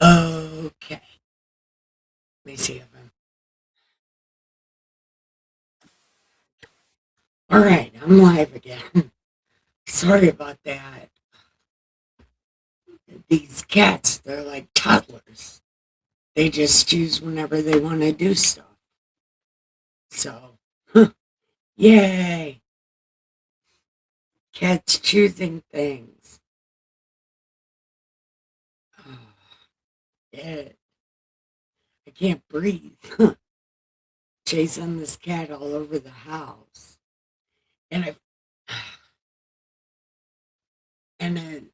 Okay. Let me see if I'm. All right, I'm live again. Sorry about that. These cats, they're like toddlers. They just choose whenever they want to do stuff. So, yay. Cats choosing things. Oh, yeah, I can't breathe. Chasing this cat all over the house. And I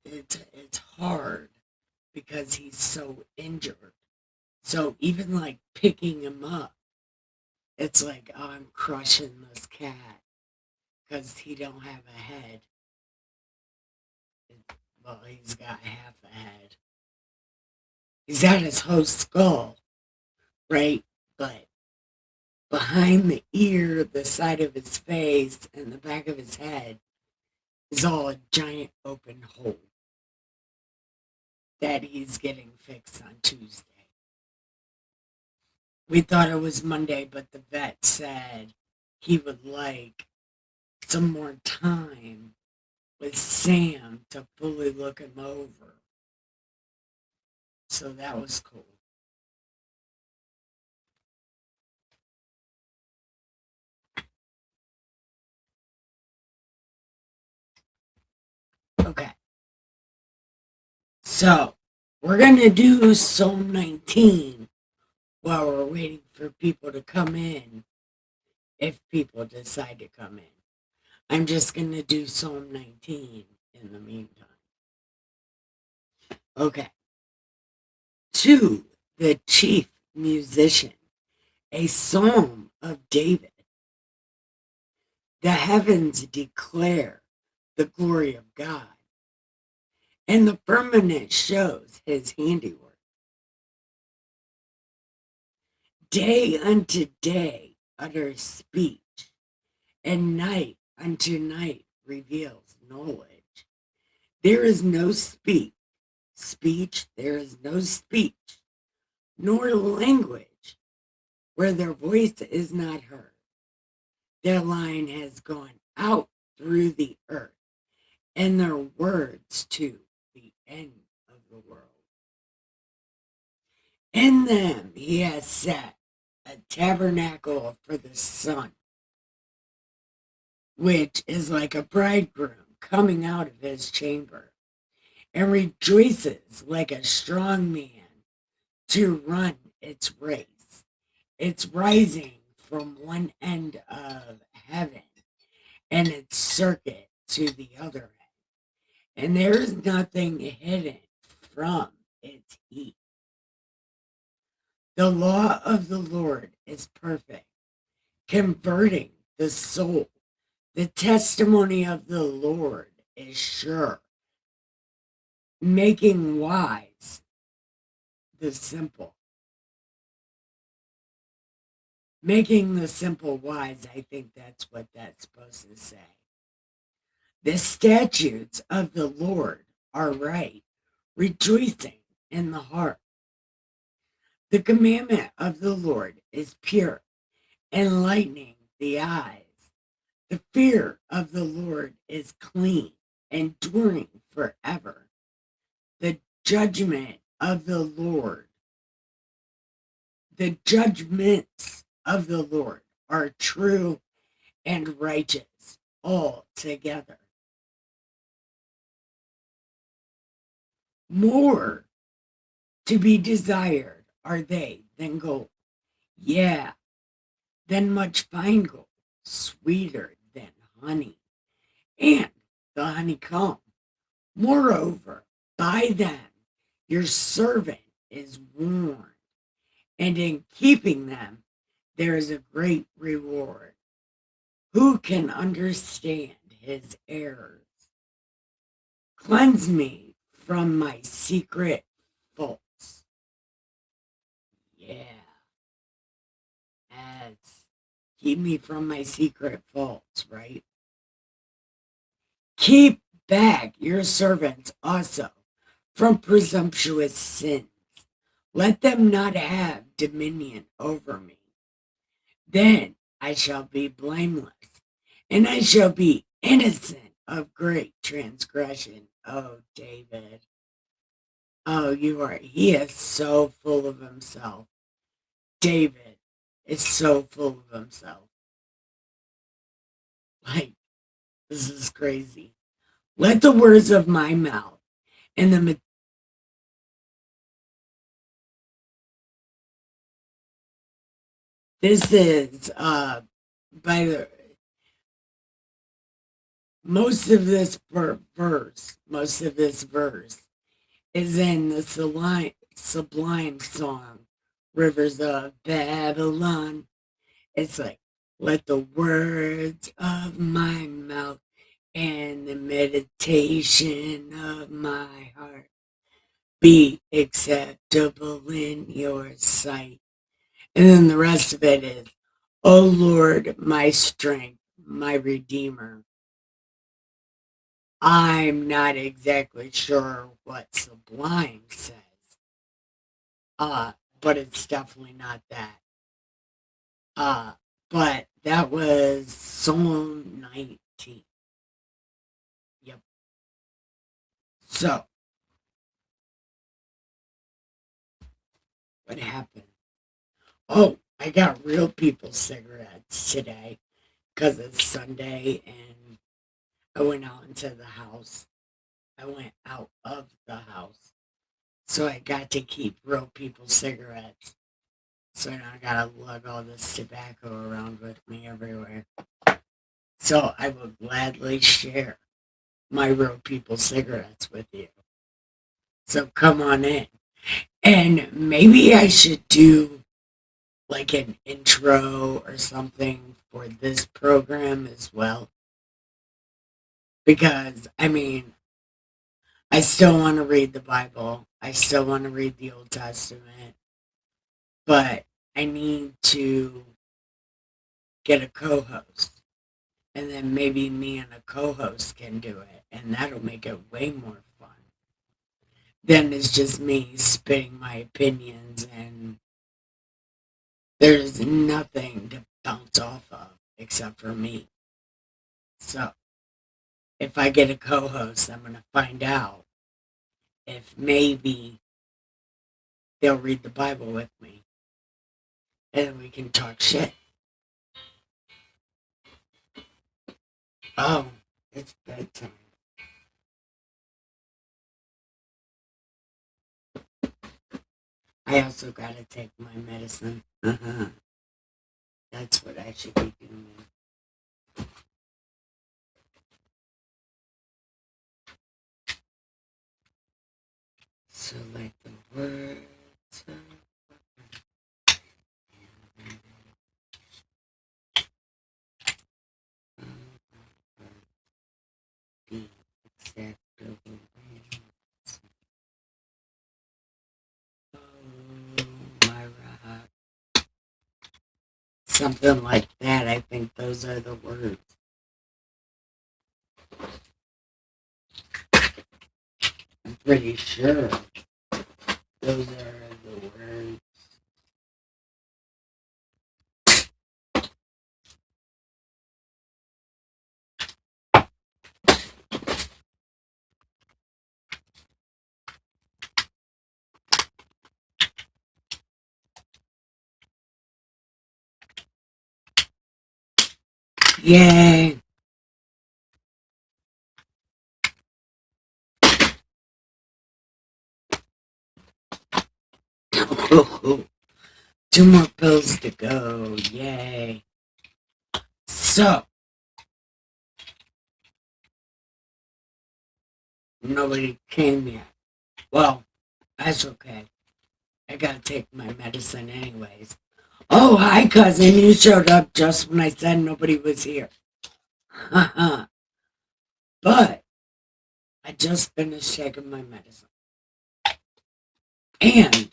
it's hard because he's so injured. So even like picking him up, it's like, oh, I'm crushing this cat because he don't have a head. Well, he's got half a head. He's got his whole skull, right? But behind the ear, the side of his face, and the back of his head is all a giant open hole that he's getting fixed on Tuesday. We thought it was Monday, but the vet said he would like some more time with Sam to fully look him over. So that was cool. Okay. So we're going to do Psalm 19 while we're waiting for people to come in, if people decide to come in. I'm just going to do Psalm 19 in the meantime. Okay. To the chief musician, a psalm of David. The heavens declare the glory of God, and the firmament shows his handiwork. Day unto day utters speech, and night unto night reveals knowledge. There is no there is no speech, nor language where their voice is not heard. Their line has gone out through the earth, and their words to the end of the world. In them he has set a tabernacle for the sun, which is like a bridegroom coming out of his chamber, and rejoices like a strong man to run its race. It's rising from one end of heaven and its circuit to the other end, and there is nothing hidden from its heat. The law of the Lord is perfect, converting the soul. The testimony of the Lord is sure, making wise the simple. Making the simple wise, I think that's what that's supposed to say. The statutes of the Lord are right, rejoicing in the heart. The commandment of the Lord is pure, enlightening the eyes. The fear of the Lord is clean, enduring forever. The judgment of the Lord, the judgments of the Lord are true and righteous altogether. More to be desired are they than gold. Yeah, than much fine gold, sweeter than honey, and the honeycomb. Moreover, by them your servant is warned, and in keeping them there is a great reward. Who can understand his errors? Cleanse me from my secret faults. Yeah, that's keep me from my secret faults, right? Keep back your servants also from presumptuous sins. Let them not have dominion over me. Then I shall be blameless, and I shall be innocent of great transgression. Oh, David. Oh, he is so full of himself. David is so full of himself. Like, this is crazy. Let the words of my mouth and this is by the most of this verse is in the sublime song Rivers of Babylon. It's like, let the words of my mouth and the meditation of my heart be acceptable in your sight. And then the rest of it is, O Lord, my strength, my redeemer. I'm not exactly sure what sublime says, but it's definitely not that. Uh, but that was Psalm 19. Yep. So, what happened? Oh, I got Real People cigarettes today because it's Sunday and I went out into the house. I went out of the house. So I got to keep Real People cigarettes. So now I gotta lug all this tobacco around with me everywhere. So I will gladly share my Real People cigarettes with you. So come on in. And maybe I should do like an intro or something for this program as well. Because, I mean, I still want to read the Bible, I still want to read the Old Testament, but I need to get a co host. And then maybe me and a co host can do it. And that'll make it way more fun than it's just me spitting my opinions and there's nothing to bounce off of except for me. So if I get a co host, I'm going to find out if maybe they'll read the Bible with me and we can talk shit. Oh, it's bedtime. I also got to take my medicine. That's what I should be doing. So, like the words of be acceptable. Oh, my rock. Something like that. I think those are the words. I'm pretty sure those are the words. Yay! Two more pills to go. Yay. So, nobody came yet. Well, that's okay. I gotta take my medicine anyways. Oh, hi, cousin. You showed up just when I said nobody was here. But I just finished taking my medicine. And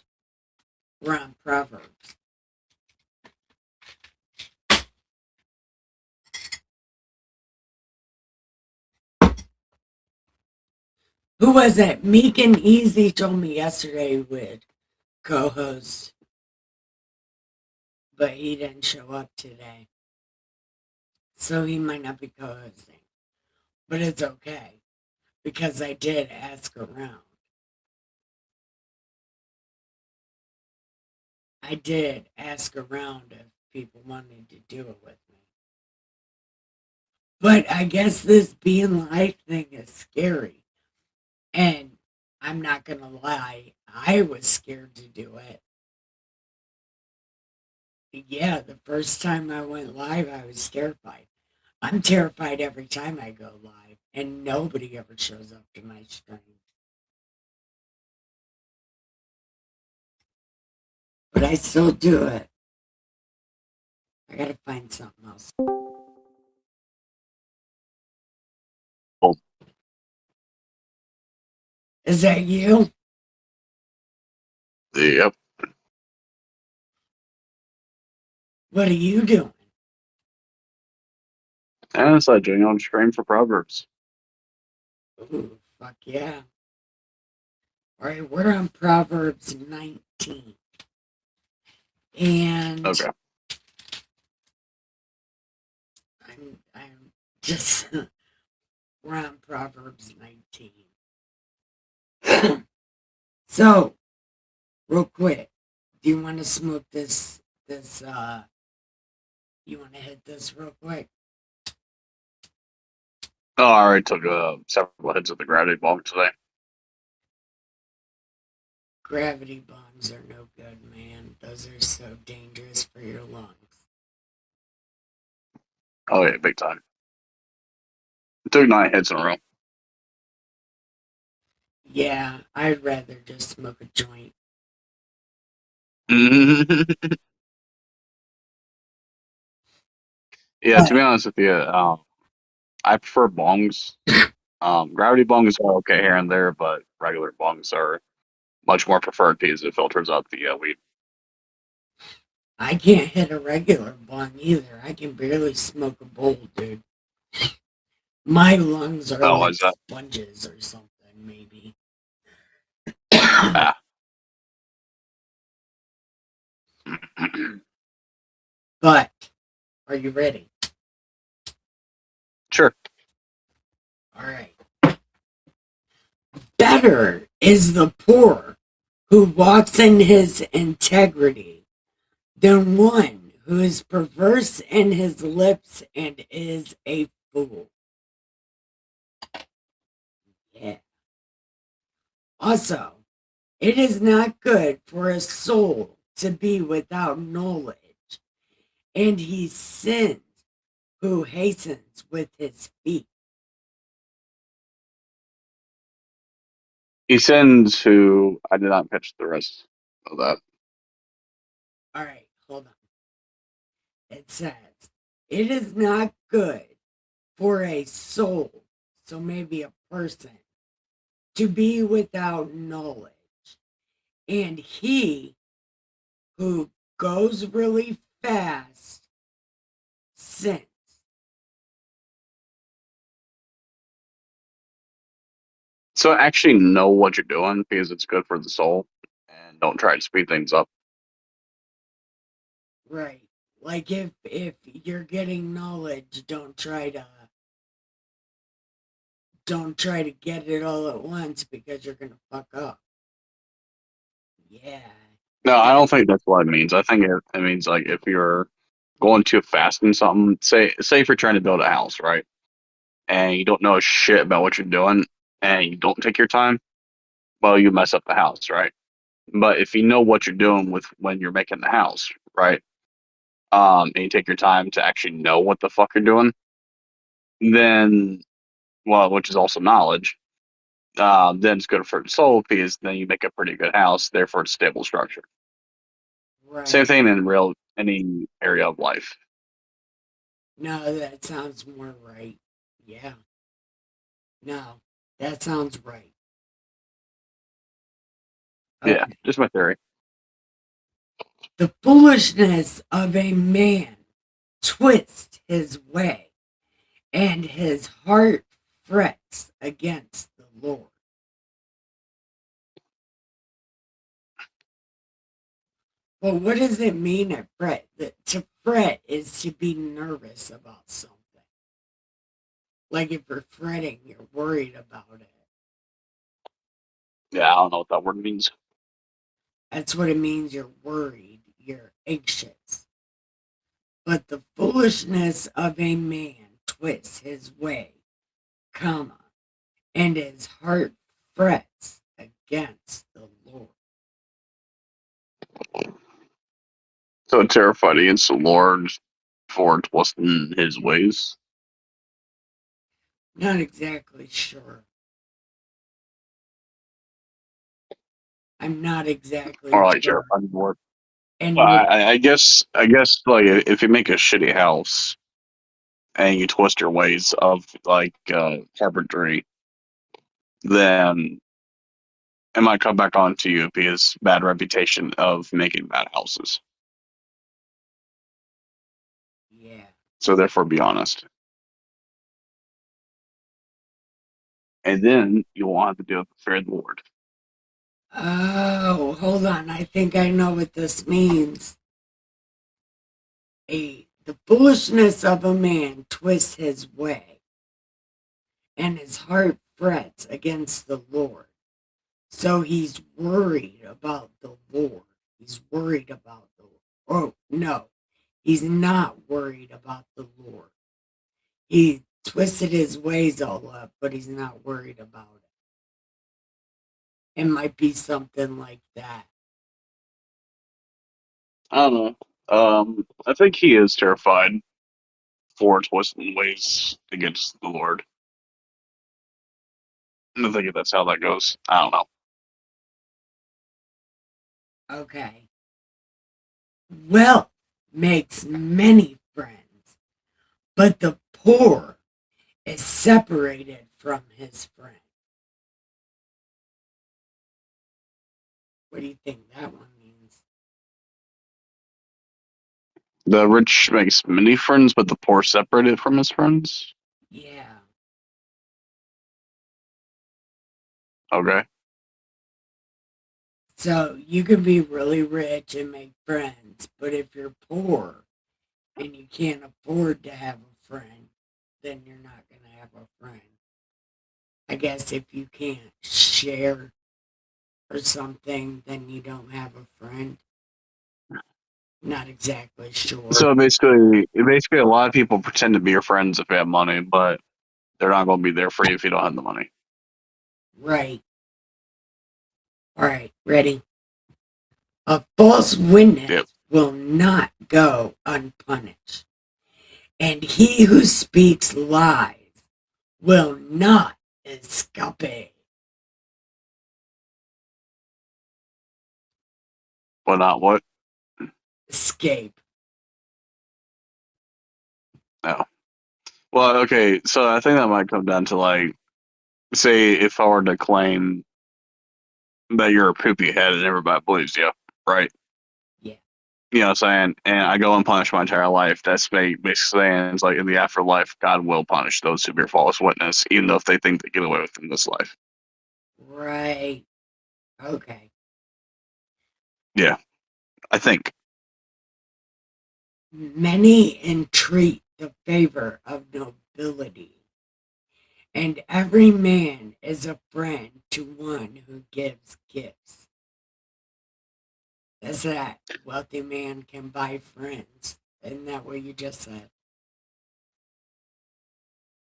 we're on Proverbs. Who was it? Meek and Easy told me yesterday would co-host, but he didn't show up today. So he might not be co-hosting. But it's okay, because I did ask around. I did ask around if people wanted to do it with me. But I guess this being live thing is scary. And I'm not going to lie, I was scared to do it. Yeah, the first time I went live, I was terrified. I'm terrified every time I go live, and nobody ever shows up to my stream. But I still do it. I gotta find something else. Oh, Is that you? yep. What are you doing? And it's like doing on stream for Proverbs. Ooh, fuck yeah. All right, we're on Proverbs 19. And Okay. I'm just, we're on Proverbs 19. So, real quick, do you want to smoke this, you want to hit this real quick? Oh, I already took several hits of the gravity bomb today. Gravity bombs are no good, man. Those are so dangerous for your lungs. Oh, yeah, big time. I took 9 hits in a row. Yeah, I'd rather just smoke a joint. Yeah, to be honest with you, I prefer bongs. Gravity bongs are okay here and there, but regular bongs are much more preferred because it filters out the weed. I can't hit a regular bong either. I can barely smoke a bowl, dude. My lungs are Oh, like is that? sponges or something, maybe. Ah. But, are you ready? Sure. All right. Better is the poor who walks in his integrity than one who is perverse in his lips and is a fool. Yeah. Also, it is not good for a soul to be without knowledge, and he sins who hastens with his feet. He sends who I did not catch the rest of that. All right, hold on. It says, it is not good for a soul, so maybe a person, to be without knowledge. And he who goes really fast sins. So actually know what you're doing because it's good for the soul, and don't try to speed things up. Right. Like if you're getting knowledge, don't try to get it all at once because you're gonna fuck up. Yeah. No, I That, don't think that's what it means. I think it means like if you're going too fast in something, say if you're trying to build a house, right? And you don't know shit about what you're doing and you don't take your time, well, you mess up the house, right? But if you know what you're doing with when you're making the house, right? And you take your time to actually know what the fuck you're doing, then well, which is also knowledge, then it's good for the soul because then you make a pretty good house, therefore it's stable structure. Same right. thing in real any area of life. No, that sounds more right. Yeah. No, that sounds right. Yeah, Okay. just my theory. The foolishness of a man twists his way, and his heart frets against the Lord. Well, what does it mean to fret? To fret is to be nervous about something. Like if you're fretting, you're worried about it. Yeah, I don't know what that word means. That's what it means. You're worried. You're anxious. But the foolishness of a man twists his way, comma, and his heart frets against the Lord. So terrified against the Lord for twisting his ways. Not exactly sure. I'm not Or exactly like sure. terrified of the Lord. Well, And with, I guess like if you make a shitty house and you twist your ways of like carpentry, then it might come back onto you because bad reputation of making bad houses. yeah. So therefore, be honest, and then you won't have to deal with the fear of the Lord. Oh, hold on. I think I know what this means. The foolishness of a man twists his way, and his heart frets against the Lord. So he's worried about the Lord. He's worried about the Lord. Oh, no, he's not worried about the Lord. He twisted his ways all up, but he's not worried about it. It might be something like that. I don't know. I think he is terrified for twisting ways against the Lord. I think that's how that goes. I don't know. Okay. Wealth makes many friends, but the poor is separated from his friend. What do you think that one means? The rich makes many friends, but the poor separated from his friends. Yeah. Okay. So you can be really rich and make friends, but if you're poor and you can't afford to have a friend, then you're not going to have a friend. I guess if you can't share or something, then you don't have a friend. Not exactly sure. So basically, a lot of people pretend to be your friends if they have money, but they're not going to be there for you if you don't have the money. Right. All right. Ready? A false witness Yep. will not go unpunished, and he who speaks lies will not escape. But not what? Escape. No. Well, okay. So I think that might come down to like, say, if I were to claim that you're a poopy head and everybody believes you, right? Yeah. You know what I'm saying? And I go and punish my entire life. That's basically saying it's like in the afterlife, God will punish those who bear false witness, even though if they think they get away with it in this life. Right. Okay. Yeah, I think. Many entreat the favor of nobility, and every man is a friend to one who gives gifts. That's that wealthy man can buy friends. Isn't that what you just said?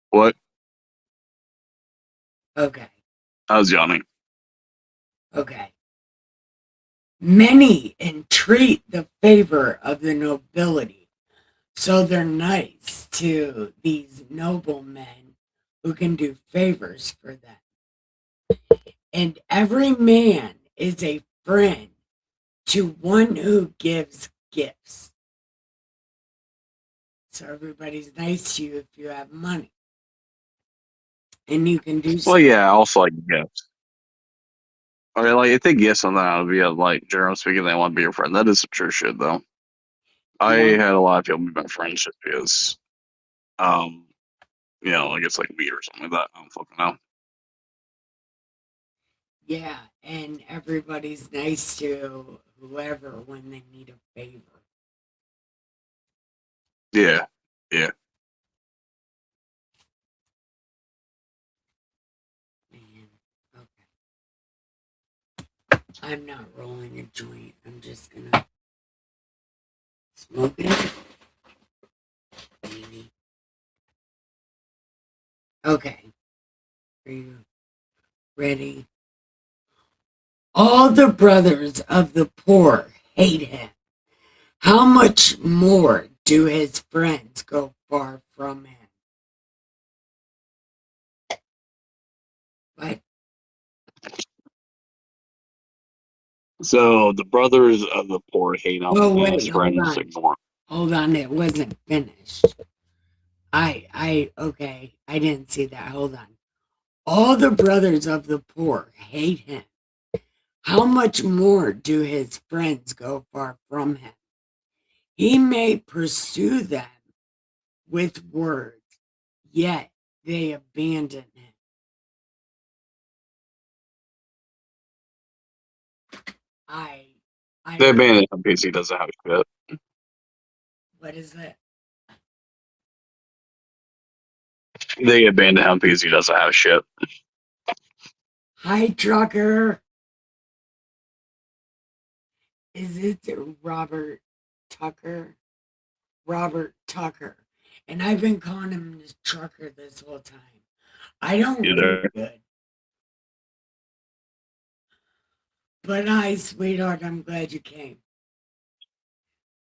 What? Okay. I was yawning. Okay. Many entreat the favor of the nobility, so they're nice to these noblemen who can do favors for them. And every man is a friend to one who gives gifts. So everybody's nice to you if you have money. And you can do Well, stuff. yeah, also like gifts. I mean, like if they get something out of you, like generally speaking, they want to be your friend. That is some true shit, though. I Well, had a lot of people be my friends just because, um, like it's like weed or something like that. I don't fucking know. Yeah, and everybody's nice to whoever when they need a favor. Yeah. Yeah. Man, okay. I'm not rolling a joint. I'm just gonna smoke it. Maybe. Okay. Are you ready? All the brothers of the poor hate him. How much more do his friends go far from him? But So the brothers of the poor hate him, oh and his wait, friends ignore him. hold on, it wasn't finished. Okay, I didn't see that. Hold on. All the brothers of the poor hate him. How much more do his friends go far from him? He may pursue them with words, yet they abandon him. I, They I, abandon him because he doesn't have shit. what is it? They abandon him because he doesn't have shit. Hi, trucker. Is it Robert Tucker? Robert Tucker. And I've been calling him the trucker this whole time. I don't look Either. good. But hi, sweetheart. I'm glad you came.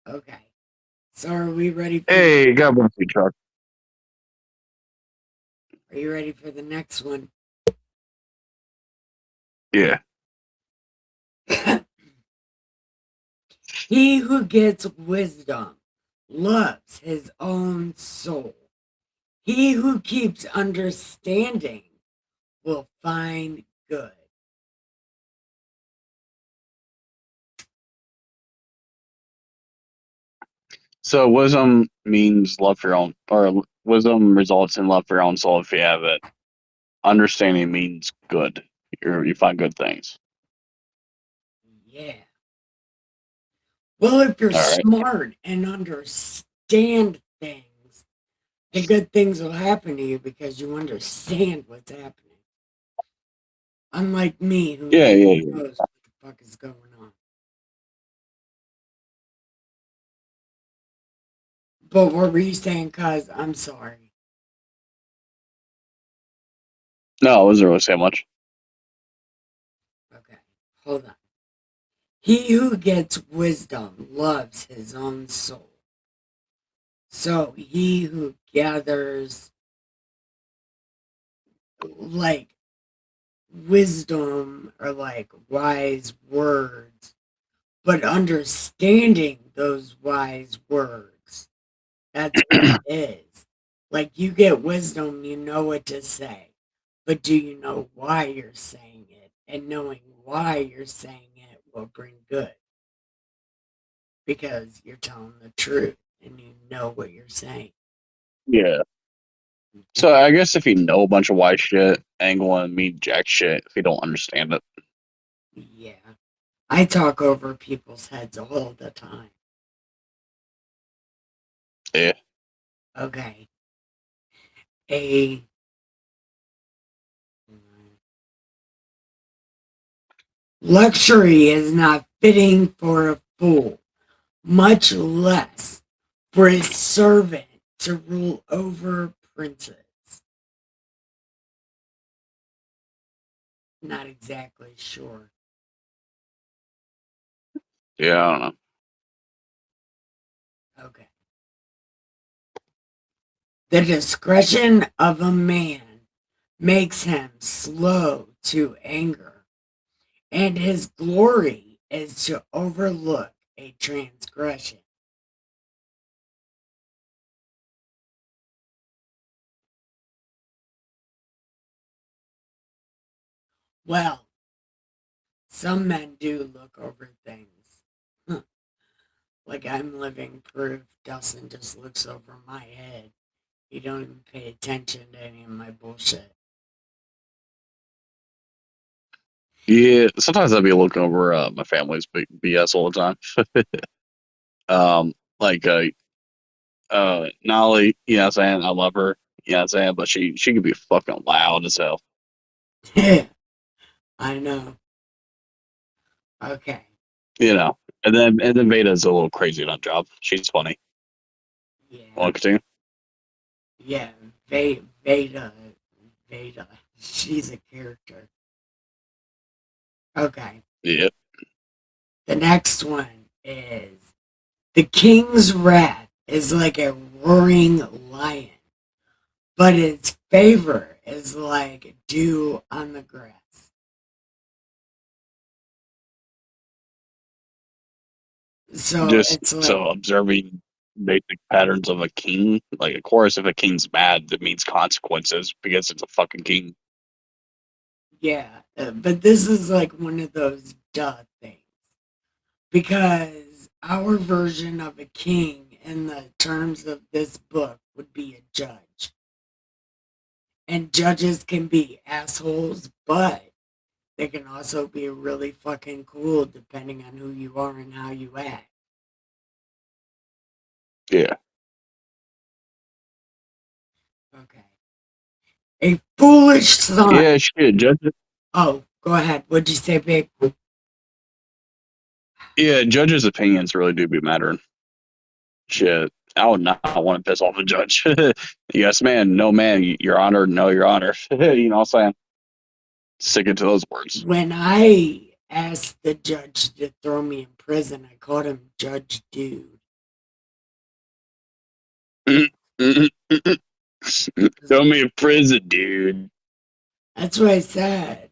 Okay. So are we ready for Hey, God bless you, Chuck. are you ready for the next one? Yeah. He who gets wisdom loves his own soul. He who keeps understanding will find good. So wisdom means love for your own, or wisdom results in love for your own soul if you have it. Understanding means good. You find good things. Yeah. Well, if you're All right. smart and understand things, the good things will happen to you because you understand what's happening. Unlike me, who Yeah, never yeah, yeah. knows what the fuck is going on. But what were you saying? Cause I'm sorry. No, I wasn't really saying much. Okay, hold on. He who gets wisdom loves his own soul. So he who gathers like wisdom or like wise words, but understanding those wise words, that's what it is. Like you get wisdom, you know what to say, but do you know why you're saying it? And knowing why you're saying it will bring good because you're telling the truth and you know what you're saying. Yeah. Okay. So I guess if you know a bunch of white shit, ain't going to mean jack shit if you don't understand it. Yeah. I talk over people's heads all the time. Yeah. Okay. A luxury is not fitting for a fool, much less for a servant to rule over princes. Not exactly sure. Yeah, I don't know. Okay. The discretion of a man makes him slow to anger, and his glory is to overlook a transgression. Well, some men do look over things. Like I'm living proof. Dustin just looks over my head. He don't even pay attention to any of my bullshit. Yeah, sometimes I'd be looking over my family's BS all the time. Like Nolly, you know what I'm saying? I love her, you know what I'm saying? But she could be fucking loud as hell, Yeah, I know. Okay. you know. And then Vada's a little crazy nut job. She's funny. Yeah. Want to continue? Yeah. Veda. Veda. She's a character. Okay. Yeah. The next one is the king's wrath is like a roaring lion, but its favor is like dew on the grass. So Just it's like, so observing basic patterns of a king. Like, of course, if a king's mad, that means consequences because it's a fucking king. yeah, but this is like one of those duh things because our version of a king in the terms of this book would be a judge. And judges can be assholes, but they can also be really fucking cool depending on who you are and how you act. Yeah. Okay. A foolish son. Yeah, shit. Judges. Oh, go ahead. What'd you say, Big? Yeah, judges' opinions really do be mattering. Shit. I would not want to piss off a judge. Yes, man. No, man. Your honor. No, your honor. You know what I'm saying? Stick it to those words. When I asked the judge to throw me in prison, I called him Judge Dude. Throw me in prison, dude. That's what I said.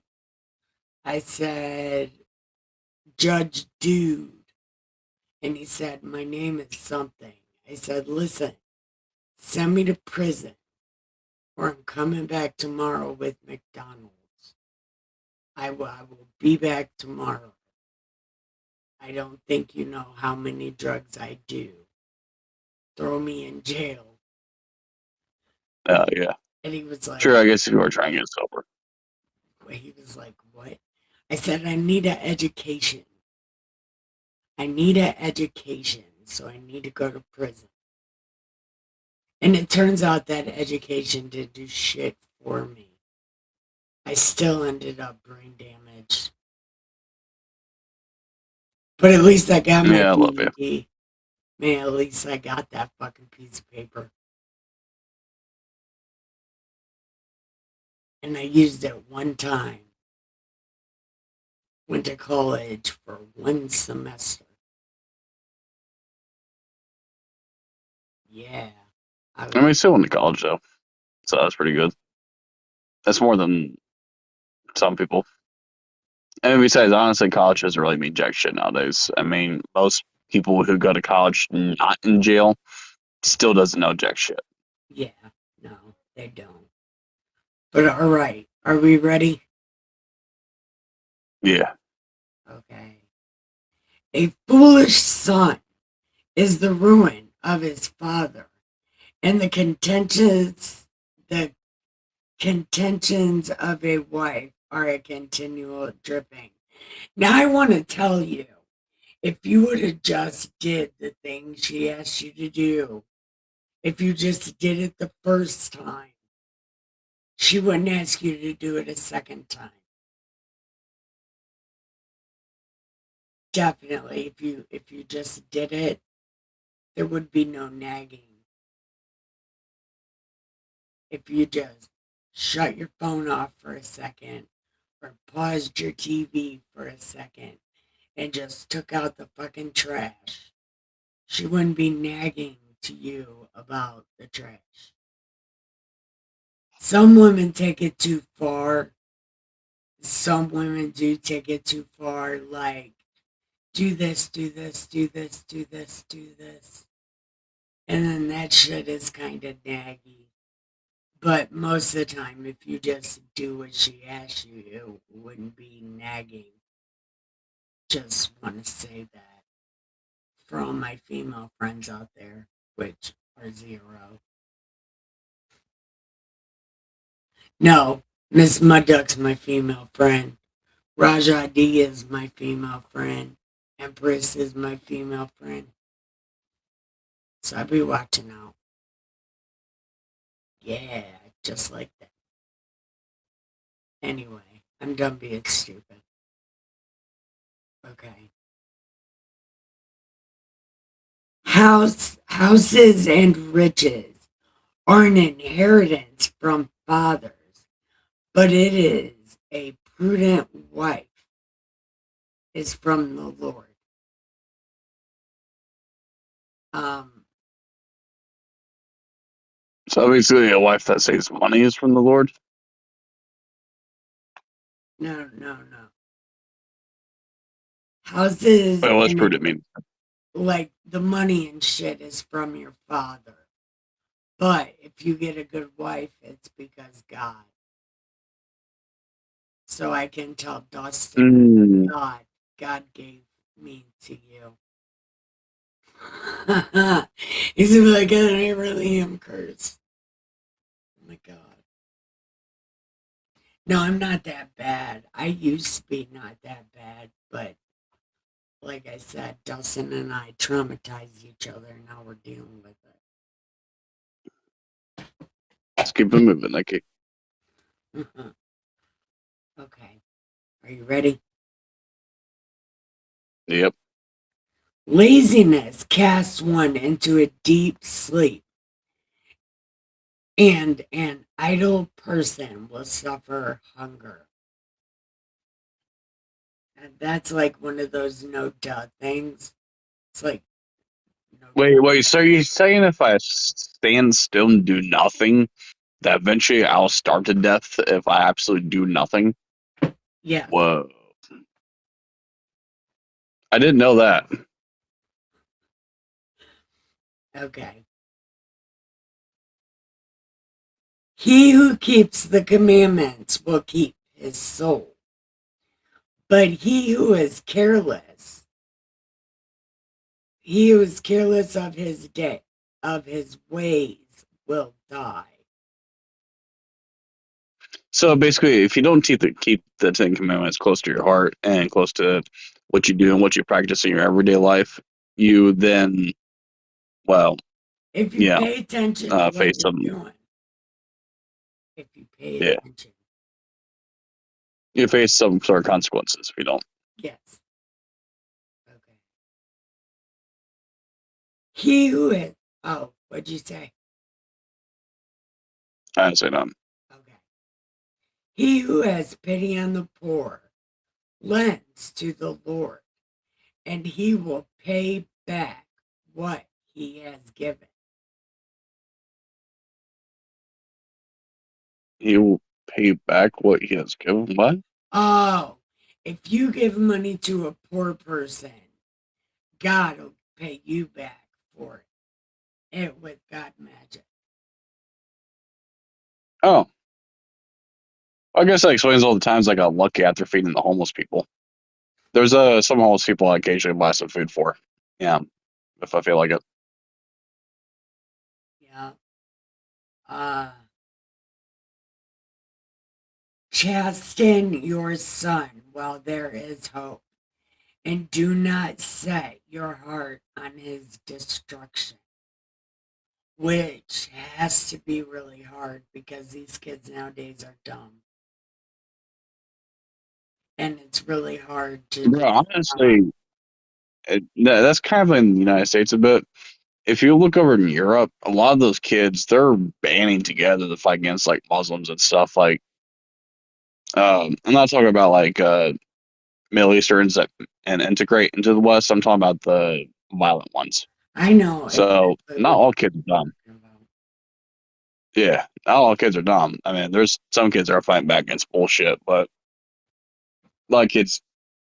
I said, Judge Dude. And he said, my name is something. I said, listen, send me to prison or I'm coming back tomorrow with McDonald's. I will be back tomorrow. I don't think you know how many drugs I do. Throw me in jail. Yeah. And he was like, Sure, I guess if you were trying to get sober. what? I said, I need an education. I need an education, so I need to go to prison. And it turns out that education didn't do shit for me. I still ended up brain damaged. But at least I got my Yeah, I love you. GED. Man, at least I got that fucking piece of paper. And I used it one time. Went to college for one semester. Yeah. I mean, still went to college, though. So that's pretty good. That's more than some people. And besides, honestly, college doesn't really mean jack shit nowadays. I mean, most people who go to college not in jail still doesn't know jack shit. yeah. No, they don't. But all right. Are we ready? Yeah. Okay. A foolish son is the ruin of his father, and the contentions of a wife are a continual dripping. Now I want to tell you, if you would have just did the thing she asked you to do, if you just did it the first time, she wouldn't ask you to do it a second time. Definitely, if you just did it, there would be no nagging. If you just shut your phone off for a second or paused your TV for a second and just took out the fucking trash, she wouldn't be nagging to you about the trash. Some women take it too far. Some women do take it too far, like, do this, do this, do this, do this, do this. And then that shit is kind of naggy. But most of the time, if you just do what she asks you, it wouldn't be nagging. Just want to say that for all my female friends out there, which are zero. No, Miss Mudduck's my female friend. Raja D is my female friend. Empress is my female friend. So I'll be watching out. Yeah, just like that. Anyway, I'm done being stupid. Okay. Houses and riches are an inheritance from fathers, but it is a prudent wife is from the Lord. Um, So basically, a wife that saves money is from the Lord. no, no, no. Houses Wait, what's and prudent mean? like the money and shit is from your father. But if you get a good wife, it's because God. So I can tell Dustin, Mm. God gave me to you. He's gonna be like, I really am cursed. Oh my God. No, I'm not that bad. I used to be not that bad, but like I said, Dustin and I traumatized each other, and now we're dealing with Let's keep it moving. Like, it. Okay, are you ready? yep. Laziness casts one into a deep sleep, and an idle person will suffer hunger. And that's like one of those no duh things. It's like, no, Wait. So you're saying if I stand still and do nothing, that eventually I'll starve to death if I absolutely do nothing? yes, Whoa. I didn't know that. okay. He who keeps the commandments will keep his soul, but he who is careless of his day, of his ways, will die. So basically, if you don't keep the Ten Commandments close to your heart and close to what you do and what you practice in your everyday life, you then, well, If you yeah, pay attention to what face you're some, doing, if you pay yeah, attention, you face some sort of consequences if you don't. yes. Okay. He who is, oh, what'd you say? I say no. Okay. He who has pity on the poor lends to the Lord, and he will pay back what he has given. He will pay back what he has given. What? Oh, if you give money to a poor person, God will pay you back for it with God magic. Oh, I guess that explains all the times I got lucky after feeding the homeless people. There's some homeless people I occasionally buy some food for. Yeah, if I feel like it. Yeah. Uh, Chasten your son while there is hope, and do not set your heart on his destruction, which has to be really hard because these kids nowadays are dumb. And it's really hard to Bro, just, honestly, that's kind of in the United States a bit. If you look over in Europe, a lot of those kids they're banding together to fight against like Muslims and stuff. Like, I'm not talking about like Middle Easterns that and integrate into the West. I'm talking about the violent ones. I know So exactly not what all kids are you're dumb. talking about. Yeah, not all kids are dumb. I mean, there's some kids that are fighting back against bullshit, but a lot of kids,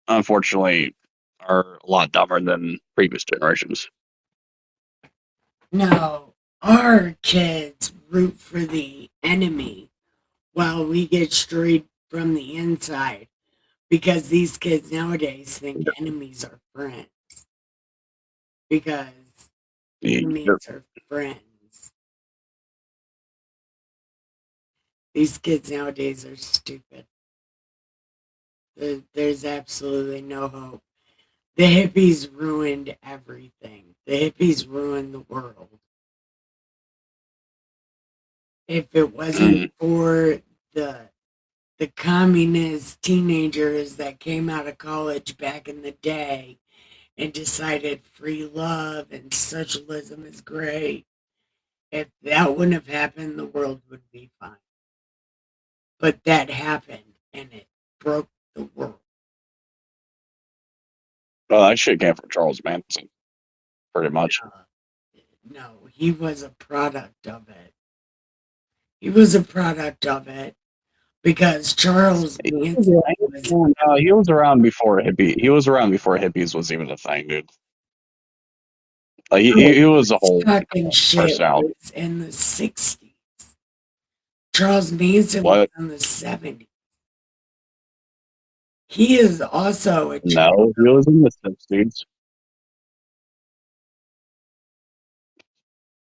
unfortunately, are a lot dumber than previous generations. No, our kids root for the enemy while we get destroyed from the inside because these kids nowadays think enemies are friends because Yeah. enemies are friends. These kids nowadays are stupid. There's absolutely no hope. The hippies ruined everything. The hippies ruined the world. If it wasn't Mm. for the the communist teenagers that came out of college back in the day and decided free love and socialism is great, if that wouldn't have happened, the world would be fine. But that happened and it broke the world. Well, that shit came from Charles Manson, pretty much. No, he was a product of it. He was a product of it because Charles Manson was No, he was around before hippie. He was around before hippies was even a thing, dude. Like he was a whole talking shit personality. was in the 60s. Charles Manson was What? in the 70s. He is also a No, he was in the 60s.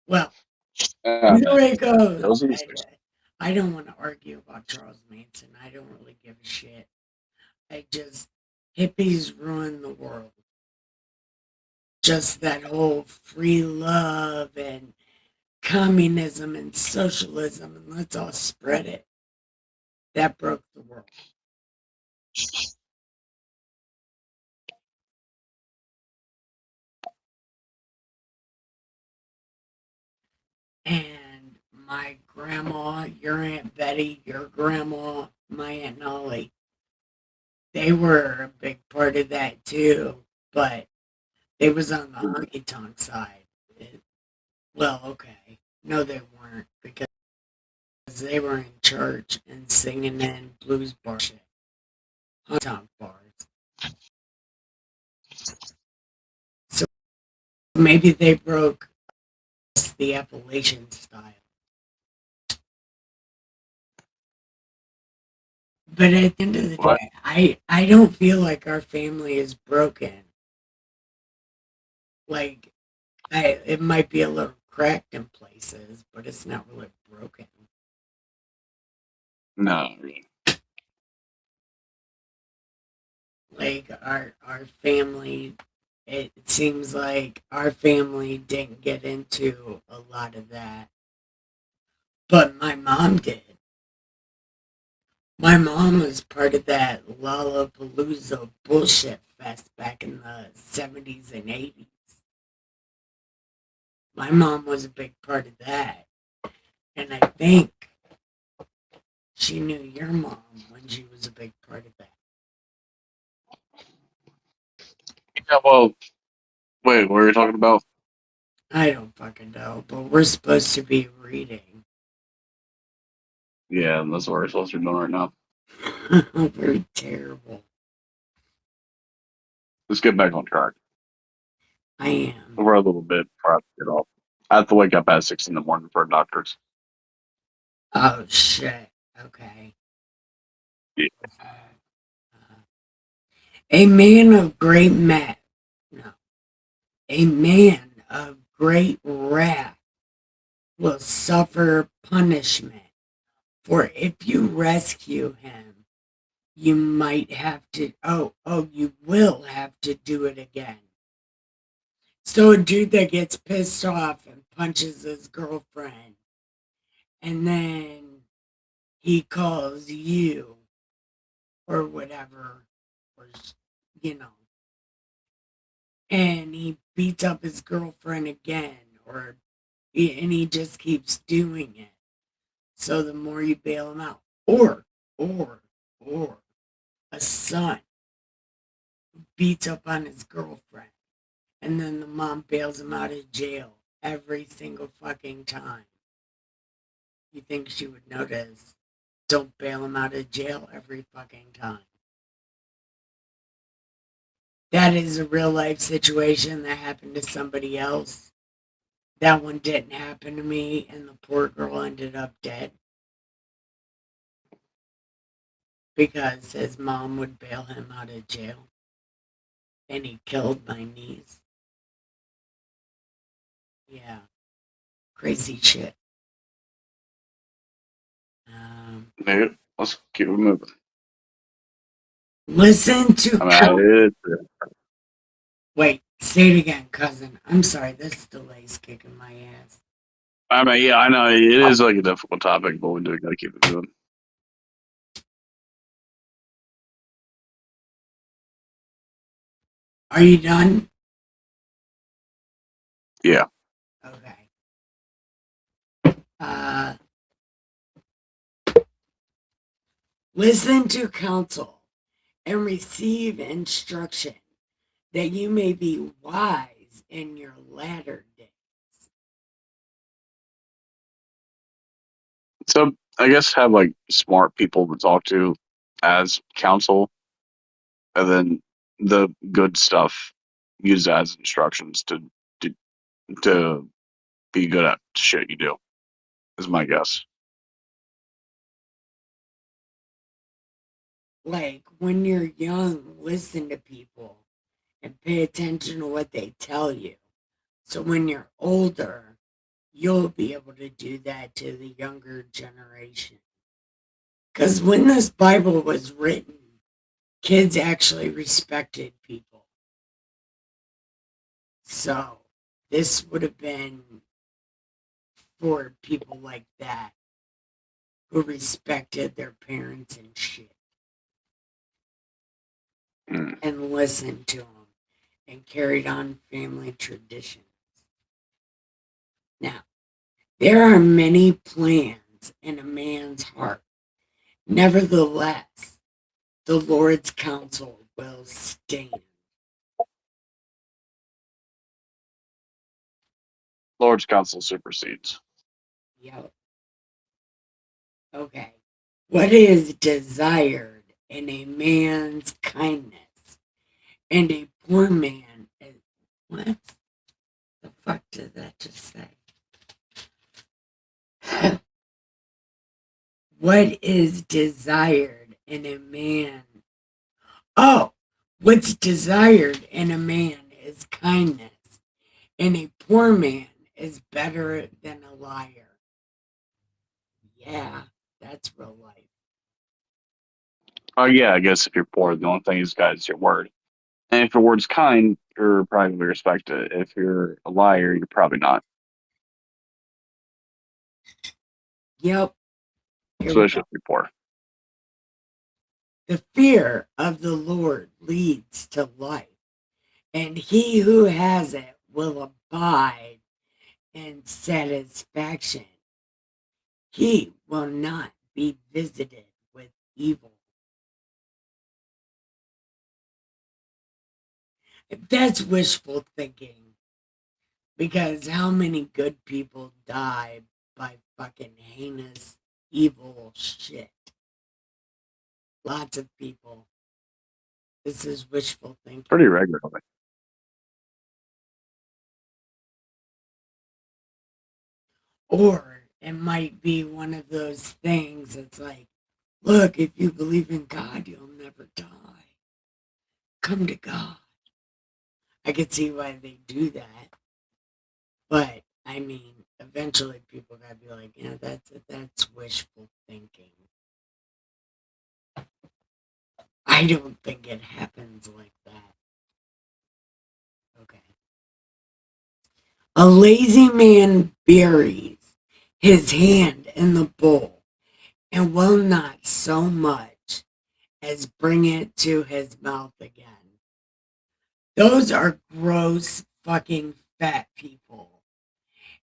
well, Yeah, either way it goes. it was in the 60s. I don't want to argue about Charles Manson. I don't really give a shit. I just hippies ruin the world. Just that whole free love and communism and socialism and let's all spread it. That broke the world. And my grandma, your Aunt Betty, your grandma, my Aunt Nolly, they were a big part of that too, but they was on the honky tonk side. Well, okay. No, they weren't because they were in church and singing in blues bar shit. Honky tonk bars. So maybe they broke the Appalachian style. But at the end of the What? day, I don't feel like our family is broken. Like it might be a little cracked in places, but it's not really broken. No, really. Like our family, it seems like our family didn't get into a lot of that, but my mom did. My mom was part of that Lollapalooza bullshit fest back in the 70s and 80s. My mom was a big part of that. And I think she knew your mom when she was a big part of that. Yeah, well, wait, what were we talking about? I don't fucking know, but we're supposed to be reading. Yeah, that's what we're supposed to be doing right now. We're terrible. Let's get back on track. I am. We're a little bit before I have to get off. I have to wake up at 6 in the morning for a doctor's. Oh shit. Okay. Yeah. A man of great no. A man of great wrath will suffer punishment. For if you rescue him, you might have to you will have to do it again. So a dude that gets pissed off and punches his girlfriend and then he calls you or whatever or you know and he beats up his girlfriend again and he just keeps doing it. So the more you bail him out or or a son beats up on his girlfriend and then the mom bails him out of jail every single fucking time. You think she would notice? Don't bail him out of jail every fucking time. That is a real life situation that happened to somebody else. That one didn't happen to me, and the poor girl ended up dead because his mom would bail him out of jail, and he killed my niece. Yeah, crazy shit. Dude, let's keep it moving. Listen to I mean, Wait, say it again, cousin. I'm sorry, this delay's kicking my ass. yeah, I know it is like a difficult topic, but we do gotta keep it moving. Are you done? Yeah. Okay. Uh, Listen to counsel and receive instruction, that you may be wise in your latter days. So I guess have like smart people to talk to as counsel, and then the good stuff use as instructions to to be good at shit you do. Is my guess. Like when you're young, listen to people and pay attention to what they tell you. So when you're older, you'll be able to do that to the younger generation. Because when this Bible was written, kids actually respected people. So this would have been for people like that who respected their parents and shit Mm. and listened to them and carried on family traditions. Now, there are many plans in a man's heart. Nevertheless, the Lord's counsel will stand. Lord's counsel supersedes. Yep. Okay. What is desired in a man's kindness and a poor man is. What the fuck did that just say? What is desired in a man? Oh, what's desired in a man is kindness, and a poor man is better than a liar. Yeah, that's real life. Oh yeah, I guess if you're poor, the only thing is God is your word. And if your word's kind, you're probably gonna be respected. If you're a liar, you're probably not. Yep, here we Especially go. if you're poor. The fear of the Lord leads to life, and he who has it will abide in satisfaction. He will not be visited with evil. That's wishful thinking, because how many good people die by fucking heinous, evil shit? Lots of people. This is wishful thinking. Pretty regularly. Or it might be one of those things that's like, look, if you believe in God, you'll never die. Come to God. I could see why they do that. But I mean, eventually people gotta be like, yeah, that's wishful thinking. I don't think it happens like that. Okay. A lazy man buries his hand in the bowl and will not so much as bring it to his mouth again. Those are gross fucking fat people.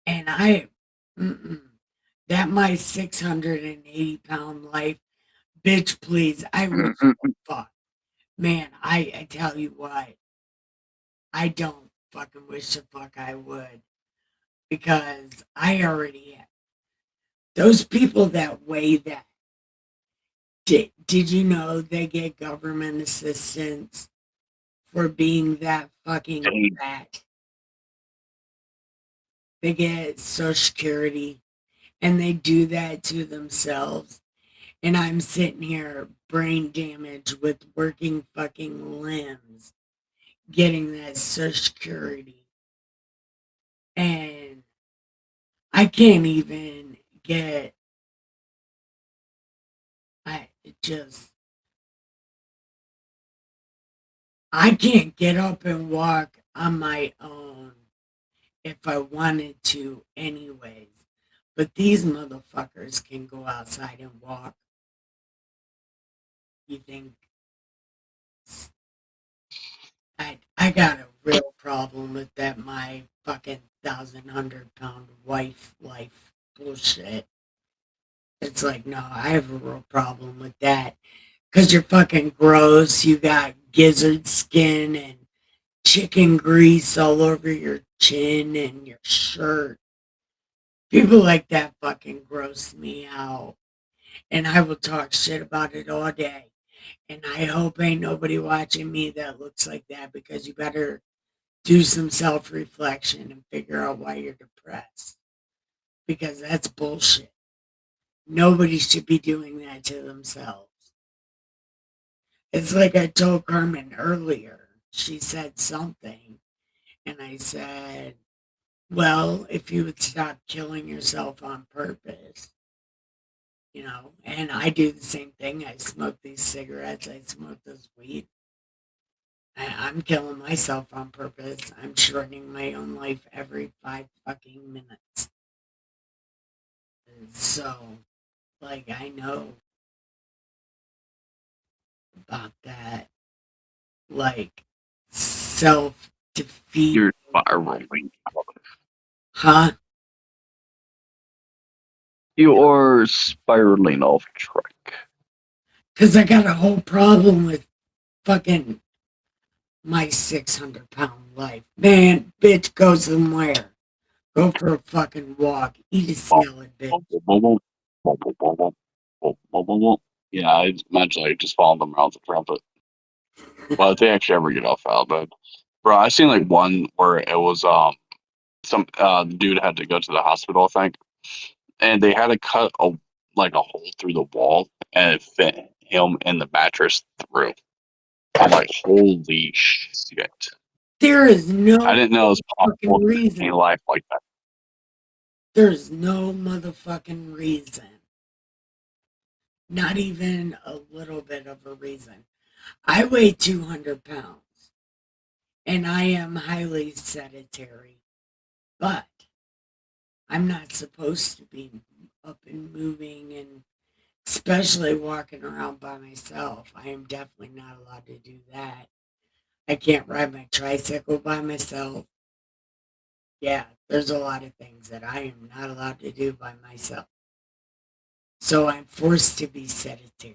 And mm-mm, that my 680-pound life, bitch, please, I wish the fuck. Man, I tell you what, I don't fucking wish the fuck I would, because I already have. Those people that weigh that, did you know they get government assistance for being that fucking Dang. fat? They get Social Security, and they do that to themselves. And I'm sitting here, brain damage with working fucking limbs, getting that Social Security. And I can't even get, I just, I can't get up and walk on my own if I wanted to, anyways. But these motherfuckers can go outside and walk. You think I got a real problem with that, my fucking 1,100 pound wife life bullshit. It's like, no, I have a real problem with that. Because you're fucking gross. You got gizzard skin and chicken grease all over your chin and your shirt. People like that fucking gross me out. And I will talk shit about it all day. And I hope ain't nobody watching me that looks like that, because you better do some self reflection and figure out why you're depressed. Because that's bullshit. Nobody should be doing that to themselves. It's like I told Carmen earlier. She said something, and I said, well, if you would stop killing yourself on purpose, and I do the same thing. I smoke these cigarettes, I smoke this weed. I'm killing myself on purpose. I'm shortening my own life every 5 fucking minutes. And so, like, I know about that, like, self defeat. You're spiraling. Huh? You are spiraling off track. Because I got a whole problem with fucking my 600 pound life. Man, bitch, go somewhere. Go for a fucking walk. Eat a salad, bitch. Yeah, I imagine I just follow them around the trumpet. Well, if they actually ever get off out, but bro, I seen like one where it was some dude had to go to the hospital, I think, and they had to cut a hole through the wall and it fit him in the mattress through. I'm like, holy shit! There is no I didn't know it was possible fucking to reason. any life like that. There's no motherfucking reason. Not even a little bit of a reason. I weigh 200 pounds and I am highly sedentary, but I'm not supposed to be up and moving, and especially walking around by myself. I am definitely not allowed to do that. I can't ride my tricycle by myself. Yeah, there's a lot of things that I am not allowed to do by myself. So I'm forced to be sedentary.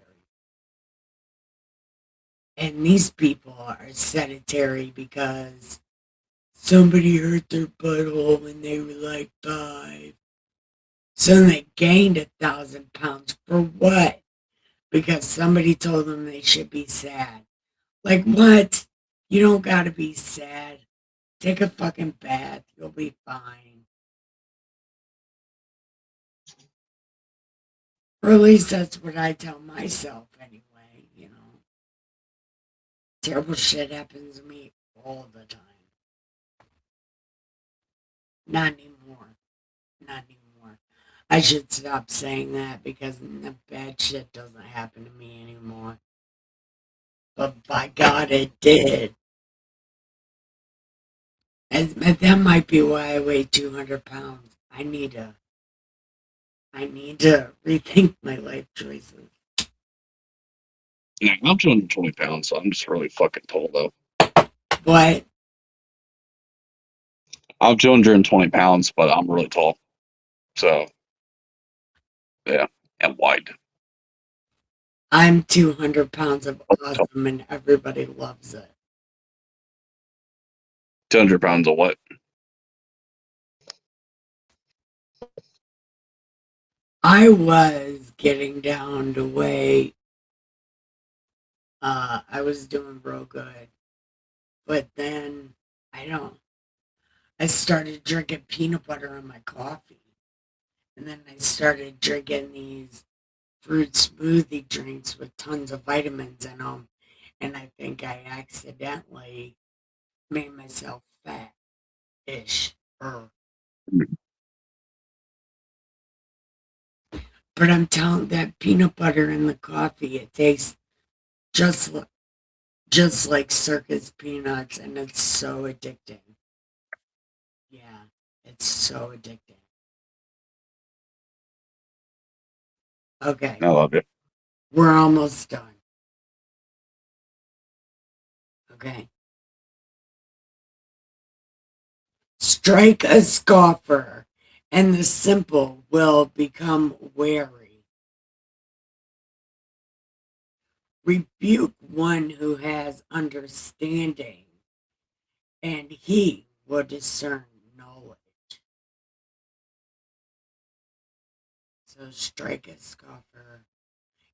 And these people are sedentary because somebody hurt their butthole when they were like 5. So they gained 1,000 pounds for what? Because somebody told them they should be sad. Like, what? You don't gotta be sad. Take a fucking bath. You'll be fine. Or at least that's what I tell myself anyway. Terrible shit happens to me all the time. Not anymore. Not anymore. I should stop saying that, because the bad shit doesn't happen to me anymore. But by God, it did. And that might be why I weigh 200 pounds. I need to rethink my life choices. Yeah, I'm 220 pounds, so I'm just really fucking tall though. What? I'm 220 pounds, but I'm really tall. So yeah, and wide. I'm 200 pounds of awesome and everybody loves it. 200 pounds of what? I was getting down to weight. I was doing real good. But then I started drinking peanut butter in my coffee. And then I started drinking these fruit smoothie drinks with tons of vitamins in them. And I think I accidentally made myself fat-ish. But I'm telling that peanut butter in the coffee, it tastes just just like circus peanuts, and it's so addicting. Yeah, it's so addicting. Okay, I love it. we're almost done. Okay. Strike a scoffer, and the simple will become wary. Rebuke one who has understanding, and he will discern knowledge. So strike a scoffer.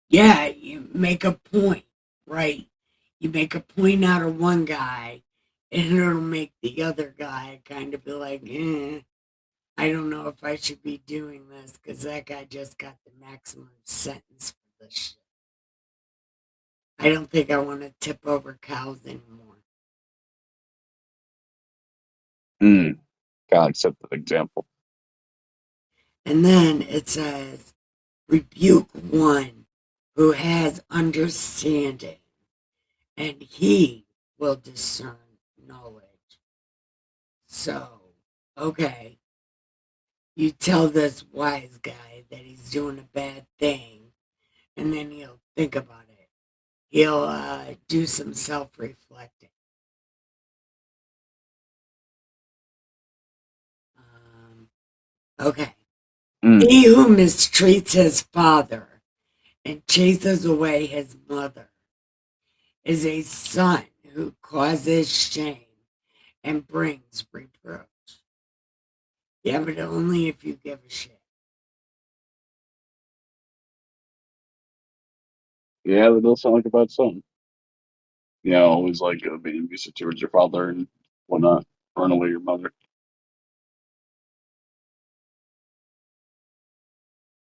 Yeah, you make a point, right? You make a point out of one guy, and it'll make the other guy kind of be like, I don't know if I should be doing this because that guy just got the maximum sentence for this shit. I don't think I want to tip over cows anymore. God, accept that example. And then it says, rebuke one who has understanding, and he will discern knowledge. So, okay, you tell this wise guy that he's doing a bad thing, and then he'll think about it. He'll do some self-reflecting. Okay. He who mistreats his father and chases away his mother is a son who causes shame and brings reproach. Yeah, but only if you give a shit. Yeah, that does sound like a bad son. Yeah, always like being abusive towards your father and whatnot. Run away your mother.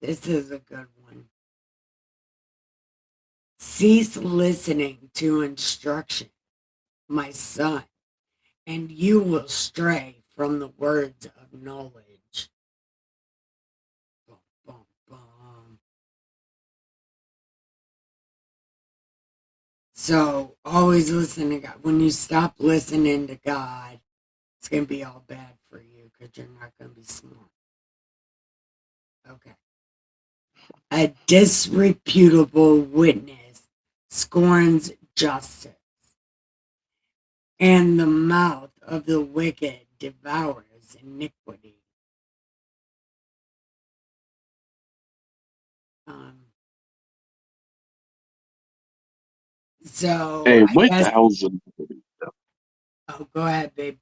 This is a good one. Cease listening to instruction, my son, and you will stray from the words of knowledge. Bum, bum, bum. So always listen to God. When you stop listening to God, it's going to be all bad for you because you're not going to be smart. Okay. A disreputable witness scorns justice, and the mouth of the wicked devours iniquity. Um, so Hey, I what the guess, hell's iniquity? oh, go ahead, babe.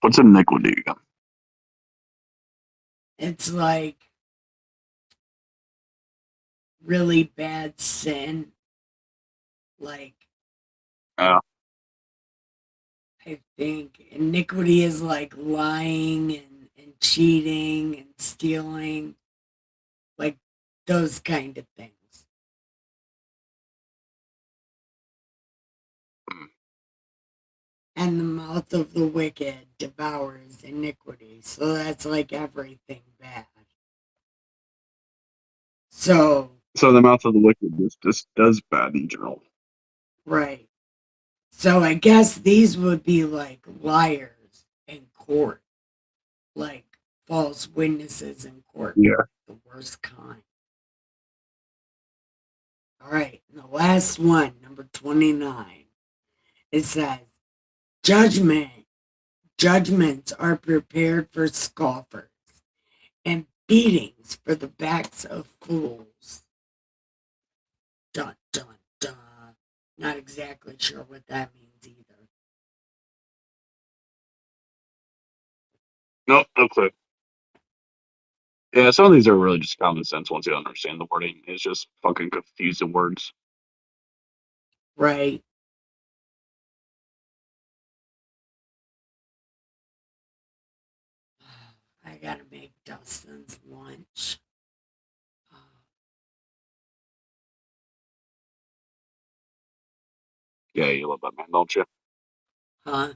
What's iniquity? It's like really bad sin. Like, Uh, I think iniquity is like lying and cheating and stealing, like those kind of things. And the mouth of the wicked devours iniquity. So that's like everything bad. So, so the mouth of the wicked just does bad in general. right. So I guess these would be like liars in court, like false witnesses in court, Yeah. the worst kind. All right. And the last one, number 29, it says, judgment. Judgments are prepared for scoffers and beatings for the backs of fools. Dun, dun, dun. Not exactly sure what that means either. No, no clue. Yeah, some of these are really just common sense once you understand the wording. It's just fucking confusing words. Right. I gotta make Dustin's lunch. Yeah, you love that man, don't you? Huh?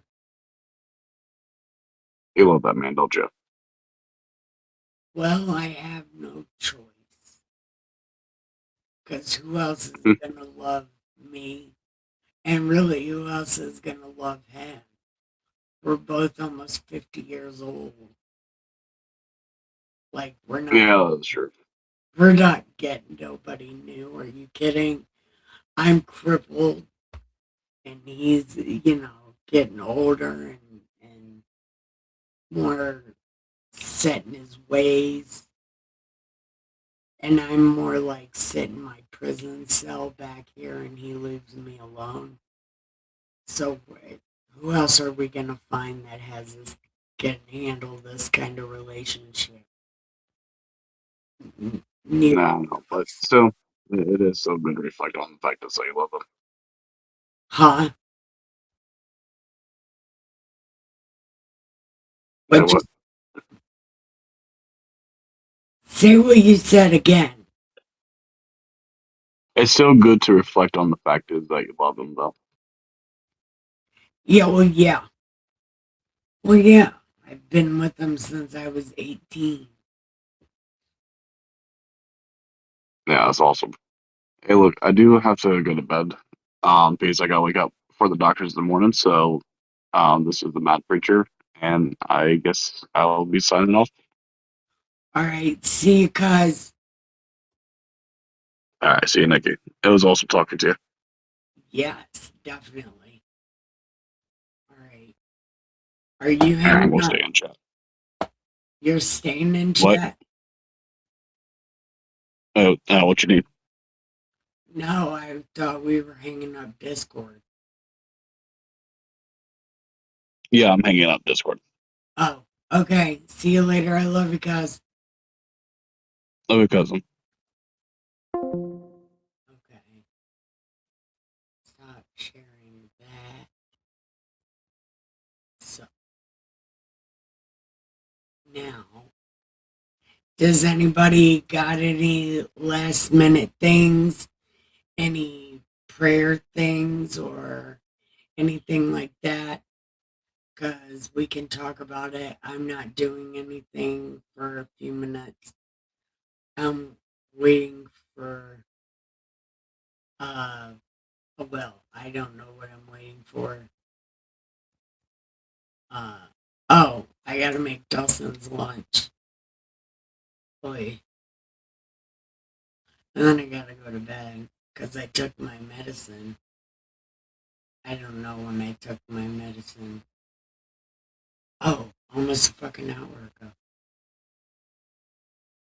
You love that man, don't you? Well, I have no choice. Because who else is gonna love me, and really, who else is gonna love him? We're both almost 50 years old. Like Yeah, that's true. we're not getting nobody new. Are you kidding? I'm crippled, and he's getting older and more set in his ways, and I'm more like sitting in my prison cell back here, and he leaves me alone. So who else are we gonna find that has this can handle this kind of relationship? Neither. No, no, but still, it is so good to reflect on the fact that you love them. Huh? Yeah, But what? just say what you said again. It's still good to reflect on the fact is that you love them, though. Yeah, well, yeah. Well, yeah. I've been with them since I was 18. Yeah, that's awesome. Hey, look, I do have to go to bed, because I gotta wake up for the doctors in the morning. So, this is the Mad Preacher, and I guess I'll be signing off. All right. See you, cuz. All right, see you, Nikki. It was awesome talking to you. Yes, definitely. All right. Are you All right, hanging we'll up? stay in chat. You're staying in What? chat? What you need? No, I thought we were hanging up Discord. Yeah, I'm hanging up Discord. Oh, okay. See you later. I love you, cuz. Love you, cousin. Okay. Stop sharing that. So now, does anybody got any last minute things? Any prayer things or anything like that? Because we can talk about it. I'm not doing anything for a few minutes. I'm waiting for, uh, well, I don't know what I'm waiting for. Uh, oh, I gotta make Dawson's lunch. Boy. And then I gotta go to bed because I took my medicine. I don't know when I took my medicine. Oh, almost a fucking hour ago.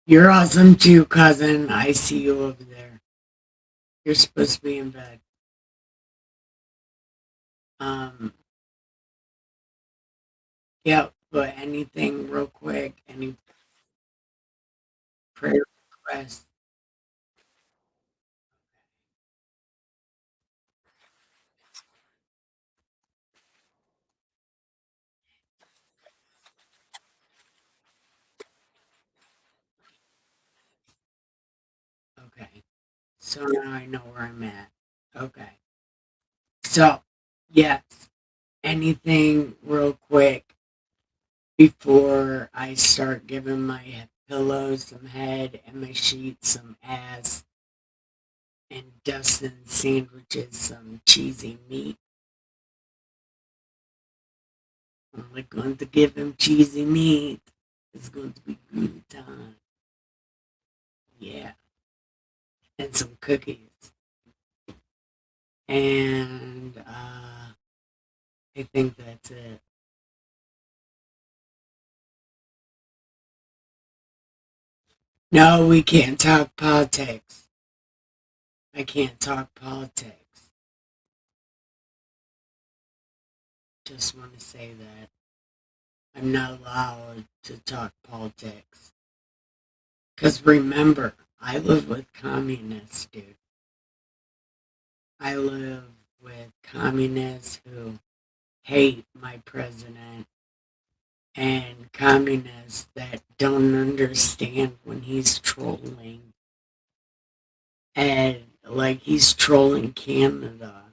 You're awesome too, cousin. I see you over there. You're supposed to be in bed. Um, yeah, but anything real quick, any prayer requests? Okay. So now I know where I'm at. Okay. So, yes, anything real quick before I start giving my pillow some head and my sheets some ass and Dustin sandwiches some cheesy meat. I'm like going to give him cheesy meat. It's going to be good time. Yeah. And some cookies. And I think that's it. No, we can't talk politics. I can't talk politics. Just want to say that I'm not allowed to talk politics. Because remember, I live with communists, dude. I live with communists who hate my president and communists that don't understand when he's trolling. And like he's trolling Canada.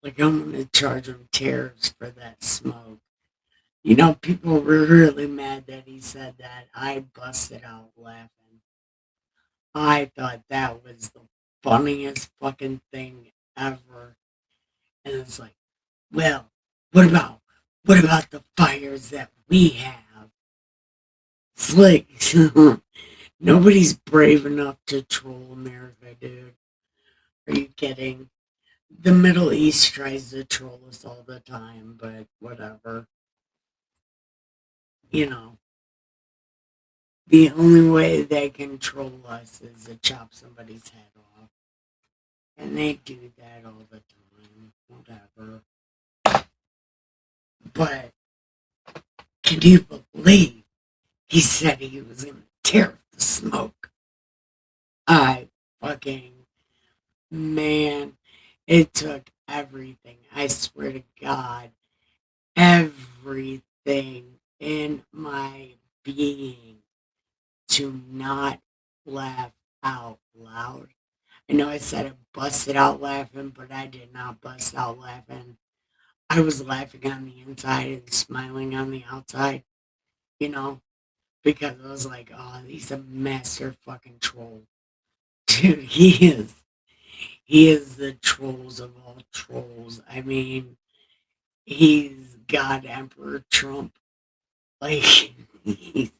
Like I'm gonna charge him tariffs for that smoke. People were really mad that he said that. I busted out laughing. I thought that was the funniest fucking thing ever. And it's like, well, what about the fires that we have? It's like nobody's brave enough to troll America, dude. Are you kidding? The Middle East tries to troll us all the time, but whatever. You know, the only way they can troll us is to chop somebody's head off. And they do that all the time. Whatever. But can you believe he said he was going to tear up the smoke? I fucking, man, it took everything. I swear to God, everything in my being to not laugh out loud. I know I said I busted out laughing, but I did not bust out laughing. I was laughing on the inside and smiling on the outside, you know, because I was like, oh, he's a master fucking troll. Dude, he is. He is the trolls of all trolls. I mean, he's God Emperor Trump. Like, he's,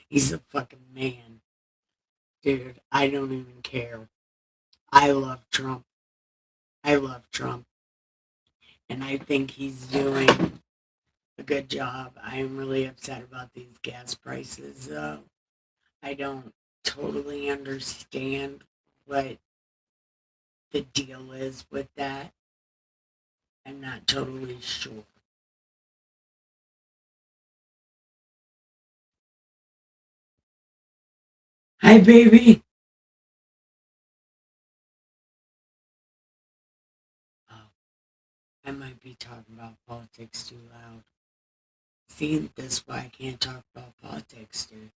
he's a fucking man. Dude, I don't even care. I love Trump. I love Trump. And I think he's doing a good job. I am really upset about these gas prices, though. I don't totally understand what the deal is with that. I'm not totally sure. Hi, baby. Oh, I might be talking about politics too loud. See, that's why I can't talk about politics, dude.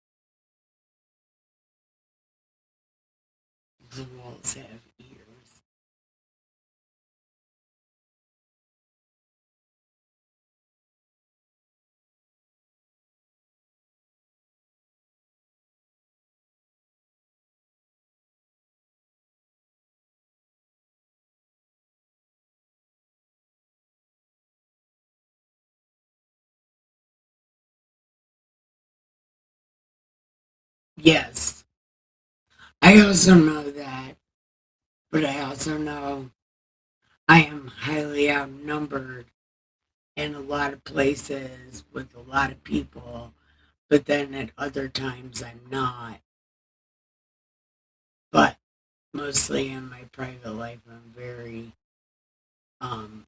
The walls have ears. Yes, I also know that, but I also know I am highly outnumbered in a lot of places with a lot of people, but then at other times I'm not. But mostly in my private life, I'm very, um,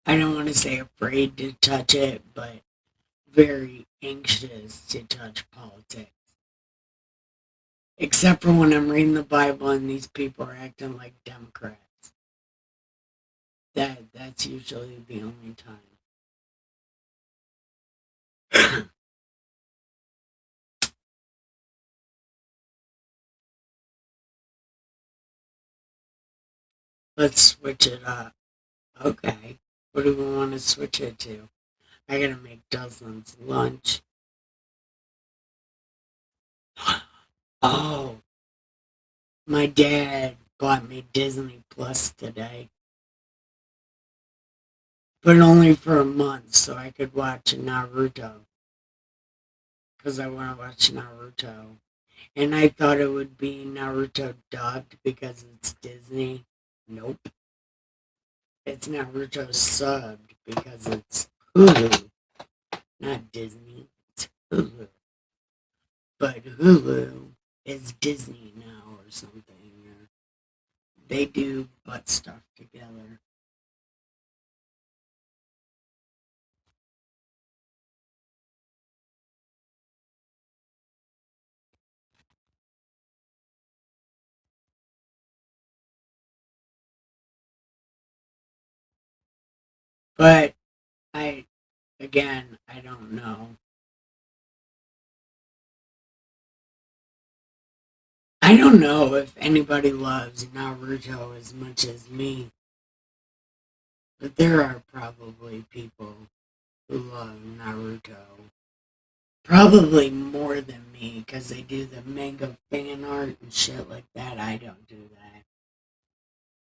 I don't want to say afraid to touch it, but very anxious to touch politics. Except for when I'm reading the Bible and these people are acting like Democrats. That's usually the only time. Let's switch it up. Okay. What do we want to switch it to? I gotta make dozens lunch. Oh, my dad bought me Disney Plus today, but only for a month so I could watch Naruto. Because I want to watch Naruto. And I thought it would be Naruto dubbed because it's Disney. Nope. It's Naruto subbed because it's Hulu, not Disney. It's Hulu. But Hulu is Disney now or something. Or they do butt stuff together. But I don't know. I don't know if anybody loves Naruto as much as me, but there are probably people who love Naruto. Probably more than me because they do the manga fan art and shit like that. I don't do that.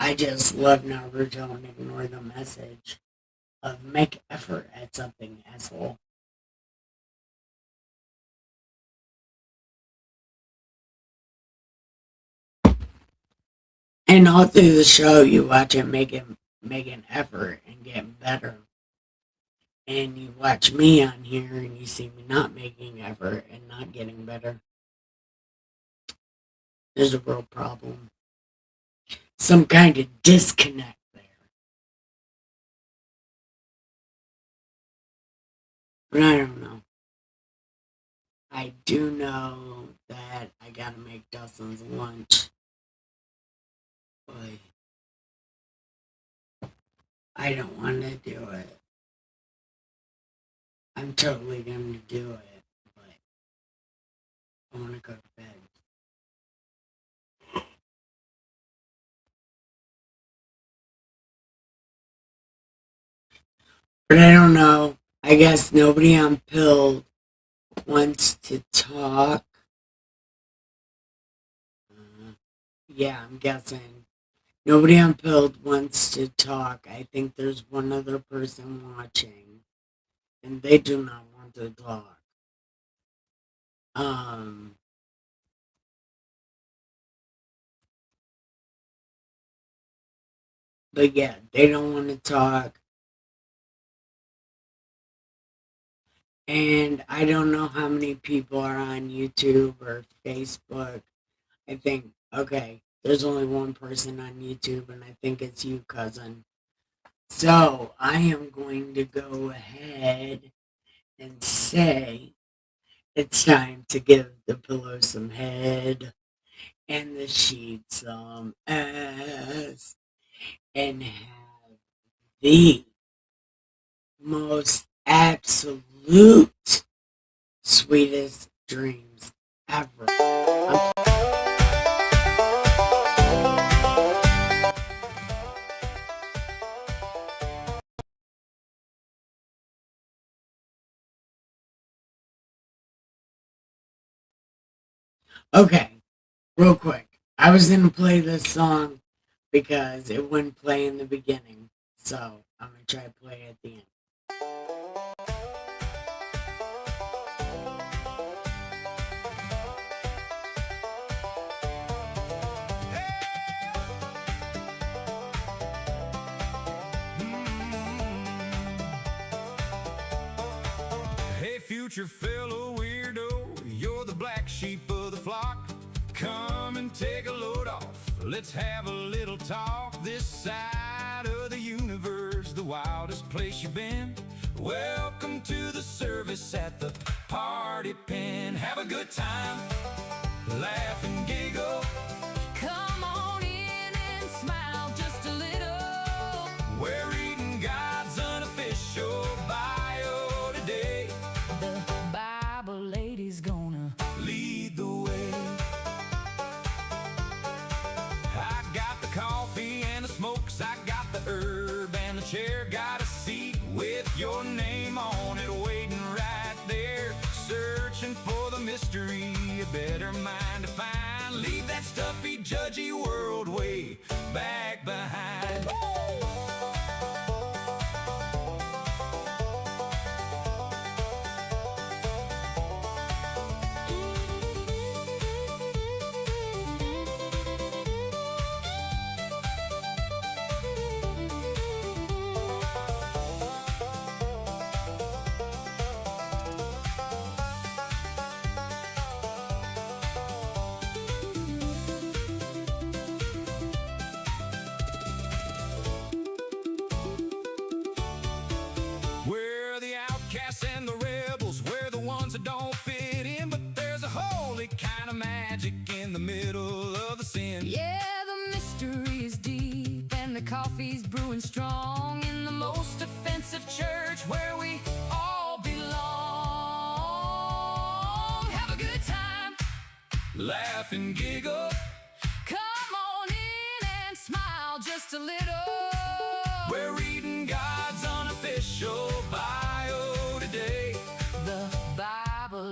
I just love Naruto and ignore the message of make effort at something, asshole. And all through the show, you watch it make an effort and get better. And you watch me on here and you see me not making effort and not getting better. There's a real problem. Some kind of disconnect there. But I don't know. I do know that I gotta make Dustin's lunch. Boy, I don't want to do it. I'm totally going to do it, but I want to go to bed. But I don't know. I guess nobody on Pill wants to talk. Yeah, I'm guessing. Nobody on Pill wants to talk. I think there's one other person watching, and they do not want to talk. But yeah, they don't want to talk. And I don't know how many people are on YouTube or Facebook. I think, okay, there's only one person on YouTube, and I think it's you, cousin. So I am going to go ahead and say it's time to give the pillow some head and the sheet some ass and have the most absolute sweetest dreams ever. Okay, real quick. I was going to play this song because it wouldn't play in the beginning. So I'm going to try to play it at the end. Hey, future fellow weirdo, you're the black sheep of the flock. Come and take a load off. Let's have a little talk. This side of the universe, the wildest place you've been. Welcome to the service at the party pen. Have a good time, laugh and giggle. Come on in and smile just a little. We're reading God's unofficial bio today. The Bible lady's gonna Lead the way. I got the coffee and the smokes, I got the herb and the chair, got a seat with your name on it waiting right there, searching for the mystery, a better mind to find. Leave that stuffy, judgy world way back behind. We're the outcasts and the rebels, we're the ones that don't fit in, but there's a holy kind of magic in the middle of the sin. Yeah, the mystery is deep and the coffee's brewing strong in the most offensive church where we all belong. Have a good time, Laugh and giggle. come on in and smile just a little. We're reading God's unofficial bio today. The Bible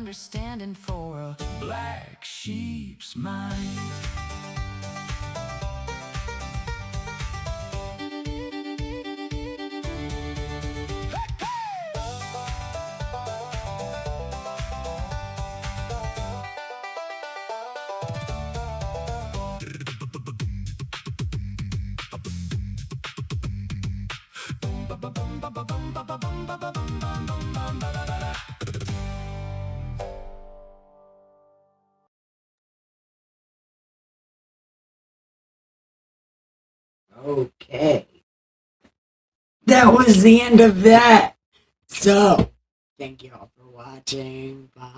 understanding for a black sheep's mind. Okay. That was the end of that. So, thank you all for watching. Bye.